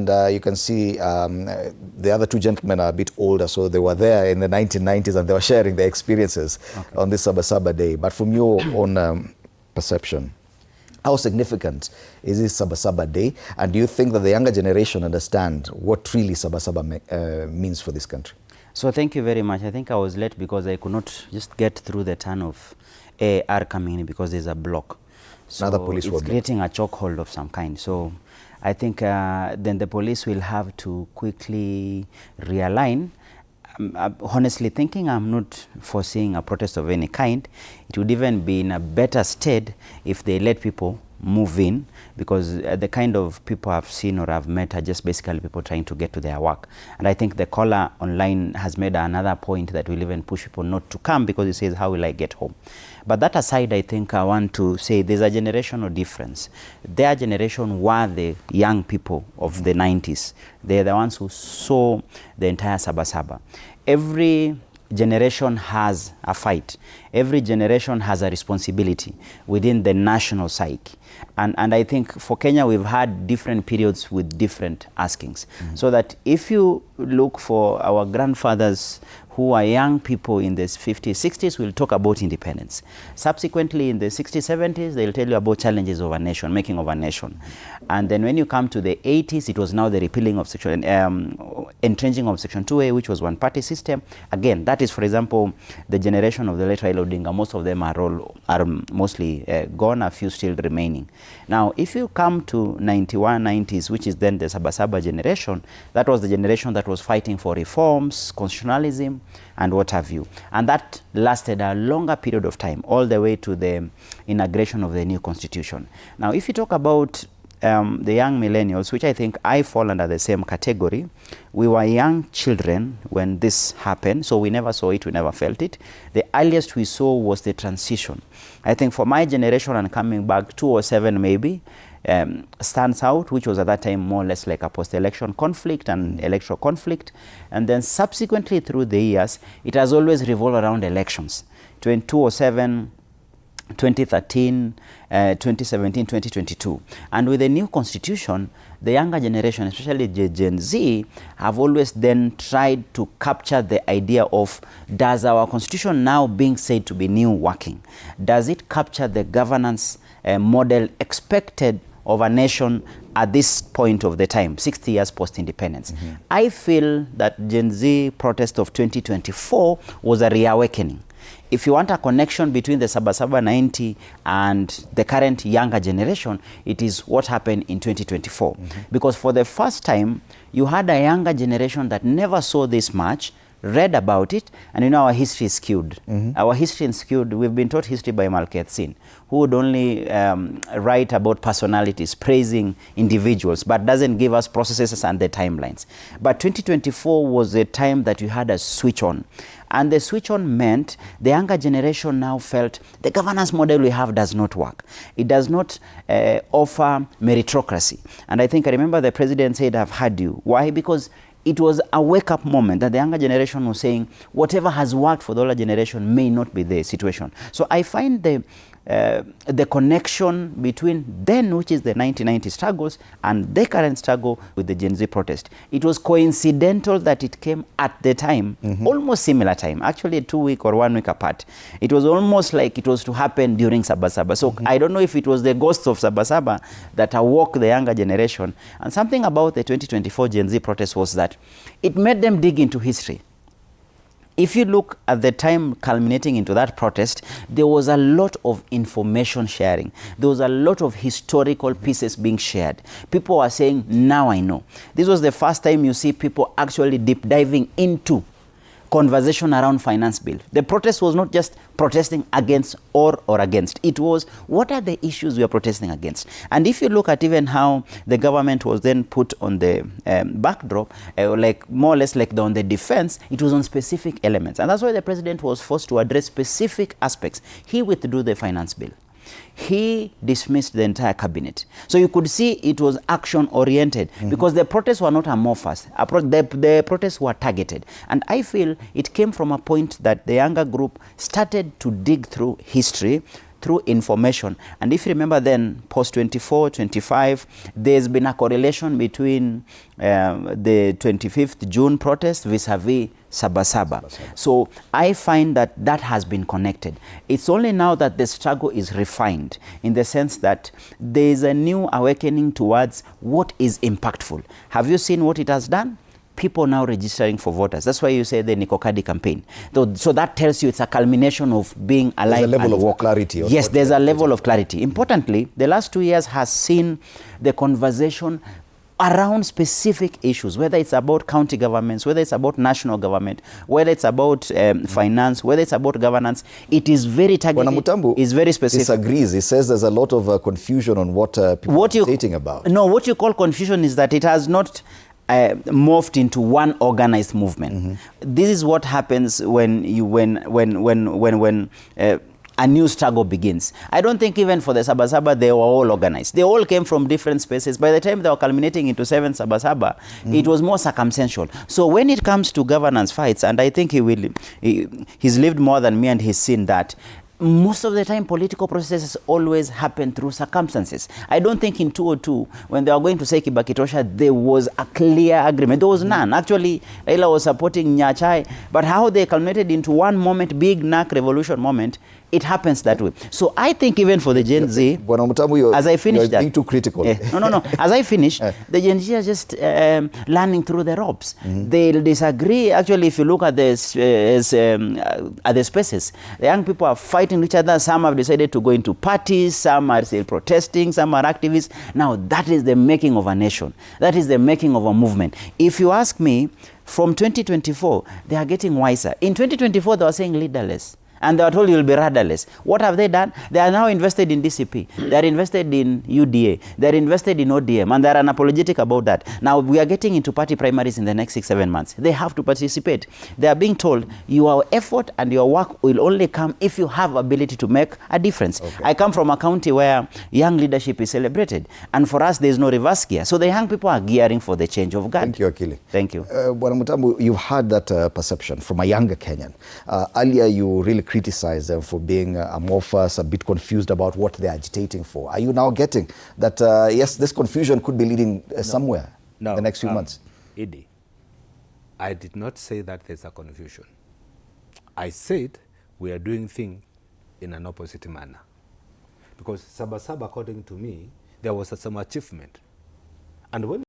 and you can see the other two gentlemen are a bit older, so they were there in the 1990s and they were sharing their experiences on this Saba Saba Day. But from your own perception, how significant is this Saba Saba Day, and do you think that the younger generation understand what really Saba Saba means for this country? So thank you very much. I think I was late because I could not just get through the turn of AR coming in because there's a block. So another police it's creating a chokehold of some kind. So I think then the police will have to quickly realign. Honestly thinking, I'm not foreseeing a protest of any kind. It would even be in a better state if they let people move in, because the kind of people I've seen or I've met are just basically people trying to get to their work. And I think the caller online has made another point that will even push people not to come, because it says, how will I get home? But that aside, I think I want to say there's a generational difference. Their generation were the young people of the 90s. They're the ones who saw the entire Saba Saba. Every generation has a fight. Every generation has a responsibility within the national psyche. And I think for Kenya, we've had different periods with different askings. So that if you look for our grandfathers who are young people in the 50s, 60s, will talk about independence. Subsequently, in the 60s, 70s, they'll tell you about challenges of a nation, making of a nation. And then when you come to the 80s, it was now the repealing of section, entrenching of Section 2A, which was one-party system. Again, that is, for example, the generation of the late Raila Odinga. Most of them are mostly gone, a few still remaining. Now, if you come to 91, 90s, which is then the Saba Saba generation, that was the generation that was fighting for reforms, constitutionalism, and what have you. And that lasted a longer period of time, all the way to the inauguration of the new constitution. Now, if you talk about the young millennials, which I think I fall under the same category, we were young children when this happened, so we never saw it, we never felt it. The earliest we saw was the transition. I think for my generation and coming back, 2007 maybe, stands out, which was at that time more or less like a post-election conflict and electoral conflict. And then subsequently through the years, it has always revolved around elections. 2007, 2013, 2017, 2022. And with the new constitution, the younger generation, especially Gen Z, have always then tried to capture the idea of, does our constitution now being said to be new working? Does it capture the governance model expected of a nation at this point of the time, 60 years post-independence? I feel that Gen Z protest of 2024 was a reawakening. If you want a connection between the Saba Saba 90 and the current younger generation, it is what happened in 2024. Because for the first time, you had a younger generation that never saw this much, read about it, and you know our history is skewed. Our history is skewed. We've been taught history by Malkiat Sin, who would only write about personalities, praising individuals, but doesn't give us processes and the timelines. But 2024 was a time that you had a switch on. And the switch on meant the younger generation now felt the governance model we have does not work. It does not offer meritocracy. And I think I remember the president said, I've had you. Why? Because it was a wake-up moment that the younger generation was saying, whatever has worked for the older generation may not be the situation. So I find the connection between then, which is the 1990 struggles, and the current struggle with the Gen Z protest. It was coincidental that it came at the time, almost similar time, actually 2 week or 1 week apart. It was almost like it was to happen during Saba Saba. So I don't know if it was the ghost of Saba Saba that awoke the younger generation. And something about the 2024 Gen Z protest was that it made them dig into history. If you look at the time culminating into that protest, there was a lot of information sharing. There was a lot of historical pieces being shared. People were saying, now I know. This was the first time you see people actually deep diving into conversation around finance bill. The protest was not just protesting against or against. It was, what are the issues we are protesting against? And if you look at even how the government was then put on the backdrop, like more or less like on the defense, it was on specific elements. And that's why the president was forced to address specific aspects. He withdrew the finance bill. He dismissed the entire cabinet. So you could see it was action-oriented because the protests were not amorphous. The protests were targeted. And I feel it came from a point that the younger group started to dig through history, through information. And if you remember then, post 24, 25, there's been a correlation between the 25th June protest vis-a-vis Saba Saba. So I find that that has been connected. It's only now that the struggle is refined, in the sense that there is a new awakening towards what is impactful. Have you seen what it has done? People now registering for voters. That's why you say the Nikokadi campaign. So that tells you it's a culmination of being alive. There's a level and of walk. clarity. Yes, there's a level of clarity. Importantly, the last 2 years has seen the conversation around specific issues, whether it's about county governments, whether it's about national government, whether it's about finance, whether it's about governance. It is very targeted. Mutambu is very specific. disagrees. He says there's a lot of confusion on what people are debating about. No, what you call confusion is that it has not morphed into one organized movement. This is what happens when a new struggle begins. I don't think even for the Saba Saba they were all organized. They all came from different spaces. By the time they were culminating into 7 Saba Saba, it was more circumstantial. So when it comes to governance fights, and I think he's lived more than me and he's seen that, most of the time political processes always happen through circumstances. I don't think in 2002, when they were going to say Kibaki Tosha, there was a clear agreement. There was none. Actually, Raila was supporting Nyachai, but how they culminated into one moment, big NAC revolution moment, it happens that way. So I think even for the Gen Z, as I finish that, being too critical. No. As I finish, the Gen Z are just learning through the ropes. They'll disagree. Actually, if you look at the spaces, the young people are fighting each other. Some have decided to go into parties. Some are still protesting. Some are activists. Now, that is the making of a nation. That is the making of a movement. If you ask me, from 2024, they are getting wiser. In 2024, they were saying leaderless. And they are told you'll be rudderless. What have they done? They are now invested in DCP. They are invested in UDA. They are invested in ODM. And they are unapologetic about that. Now, we are getting into party primaries in the next 6-7 months. They have to participate. They are being told your effort and your work will only come if you have ability to make a difference. Okay. I come from a county where young leadership is celebrated. And for us, there is no reverse gear. So the young people are gearing for the change of guard. Thank you, Akili. Thank you. Bwana Mutambu, you've had that perception from a younger Kenyan. Earlier, you really criticized them for being amorphous, a bit confused about what they're agitating for. Are you now getting that, yes, this confusion could be leading somewhere in the next few months? Idi, I did not say that there's a confusion. I said we are doing things in an opposite manner. Because Saba Saba, according to me, there was some achievement. And when